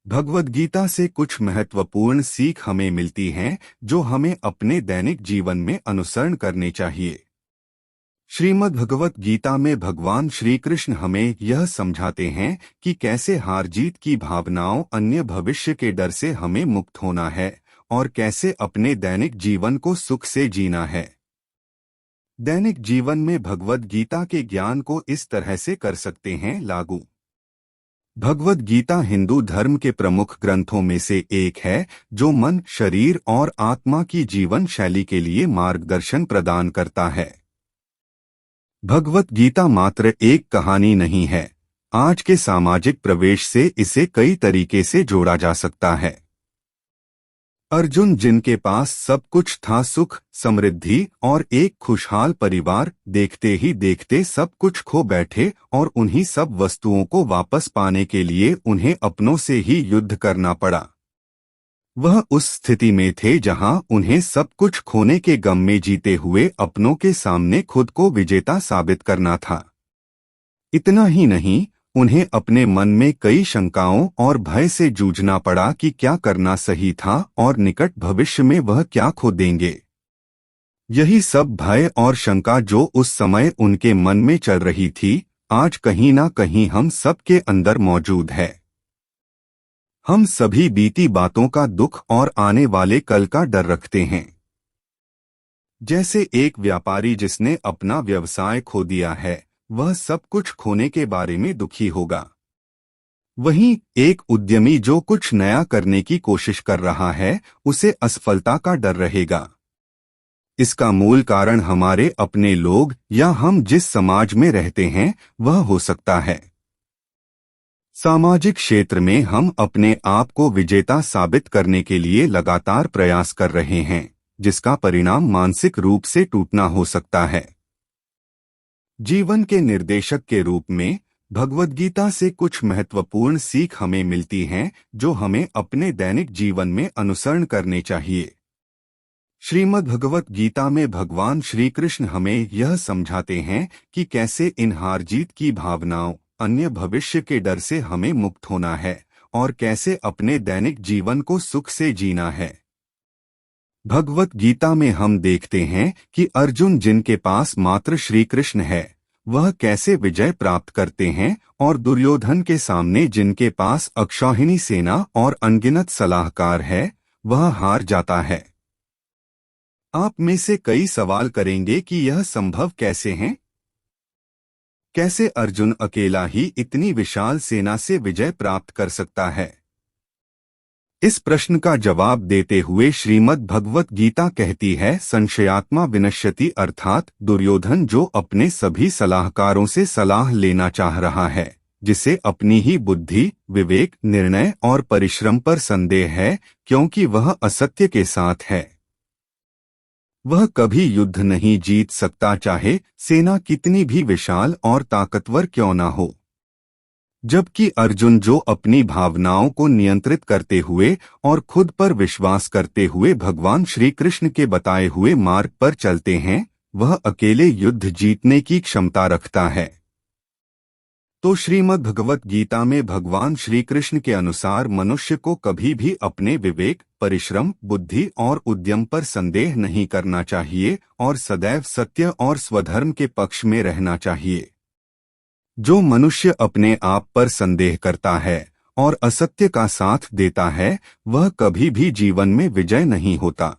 भगवद गीता से कुछ महत्वपूर्ण सीख हमें मिलती हैं जो हमें अपने दैनिक जीवन में अनुसरण करने चाहिए। श्रीमद् भगवत गीता में भगवान श्री कृष्ण हमें यह समझाते हैं कि कैसे हार जीत की भावनाओं अन्य भविष्य के डर से हमें मुक्त होना है और कैसे अपने दैनिक जीवन को सुख से जीना है। दैनिक जीवन में भगवद गीता के ज्ञान को इस तरह से कर सकते हैं लागू। भगवद गीता हिंदू धर्म के प्रमुख ग्रंथों में से एक है जो मन, शरीर और आत्मा की जीवन शैली के लिए मार्गदर्शन प्रदान करता है। भगवद गीता मात्र एक कहानी नहीं है। आज के सामाजिक प्रवेश से इसे कई तरीके से जोड़ा जा सकता है। अर्जुन, जिनके पास सब कुछ था, सुख, समृद्धि और एक खुशहाल परिवार, देखते ही देखते सब कुछ खो बैठे और उन्हीं सब वस्तुओं को वापस पाने के लिए उन्हें अपनों से ही युद्ध करना पड़ा। वह उस स्थिति में थे जहां उन्हें सब कुछ खोने के गम में जीते हुए अपनों के सामने खुद को विजेता साबित करना था। इतना ही नहीं, उन्हें अपने मन में कई शंकाओं और भय से जूझना पड़ा कि क्या करना सही था और निकट भविष्य में वह क्या खो देंगे। यही सब भय और शंका जो उस समय उनके मन में चल रही थी, आज कहीं ना कहीं हम सब के अंदर मौजूद है। हम सभी बीती बातों का दुख और आने वाले कल का डर रखते हैं। जैसे एक व्यापारी जिसने अपना व्यवसाय खो दिया है, वह सब कुछ खोने के बारे में दुखी होगा। वहीं एक उद्यमी जो कुछ नया करने की कोशिश कर रहा है, उसे असफलता का डर रहेगा। इसका मूल कारण हमारे अपने लोग या हम जिस समाज में रहते हैं वह हो सकता है। सामाजिक क्षेत्र में हम अपने आप को विजेता साबित करने के लिए लगातार प्रयास कर रहे हैं, जिसका परिणाम मानसिक रूप से टूटना हो सकता है। जीवन के निर्देशक के रूप में भगवद गीता से कुछ महत्वपूर्ण सीख हमें मिलती हैं जो हमें अपने दैनिक जीवन में अनुसरण करने चाहिए। श्रीमद् भगवत गीता में भगवान श्री कृष्ण हमें यह समझाते हैं कि कैसे इन हार जीत की भावनाओं अन्य भविष्य के डर से हमें मुक्त होना है और कैसे अपने दैनिक जीवन को सुख से जीना है। भगवत गीता में हम देखते हैं कि अर्जुन, जिनके पास मात्र श्री कृष्ण है, वह कैसे विजय प्राप्त करते हैं और दुर्योधन के सामने, जिनके पास अक्षौहिणी सेना और अनगिनत सलाहकार है, वह हार जाता है। आप में से कई सवाल करेंगे कि यह संभव कैसे है? कैसे अर्जुन अकेला ही इतनी विशाल सेना से विजय प्राप्त कर सकता है? इस प्रश्न का जवाब देते हुए श्रीमद् भगवत गीता कहती है, संशयात्मा विनश्यति, अर्थात दुर्योधन जो अपने सभी सलाहकारों से सलाह लेना चाह रहा है, जिसे अपनी ही बुद्धि, विवेक, निर्णय और परिश्रम पर संदेह है, क्योंकि वह असत्य के साथ है, वह कभी युद्ध नहीं जीत सकता, चाहे सेना कितनी भी विशाल और ताकतवर क्यों न हो। जबकि अर्जुन, जो अपनी भावनाओं को नियंत्रित करते हुए और खुद पर विश्वास करते हुए भगवान श्री कृष्ण के बताए हुए मार्ग पर चलते हैं, वह अकेले युद्ध जीतने की क्षमता रखता है। तो श्रीमद् भगवत गीता में भगवान श्री कृष्ण के अनुसार मनुष्य को कभी भी अपने विवेक, परिश्रम, बुद्धि और उद्यम पर संदेह नहीं करना चाहिए और सदैव सत्य और स्वधर्म के पक्ष में रहना चाहिए। जो मनुष्य अपने आप पर संदेह करता है और असत्य का साथ देता है, वह कभी भी जीवन में विजय नहीं होता।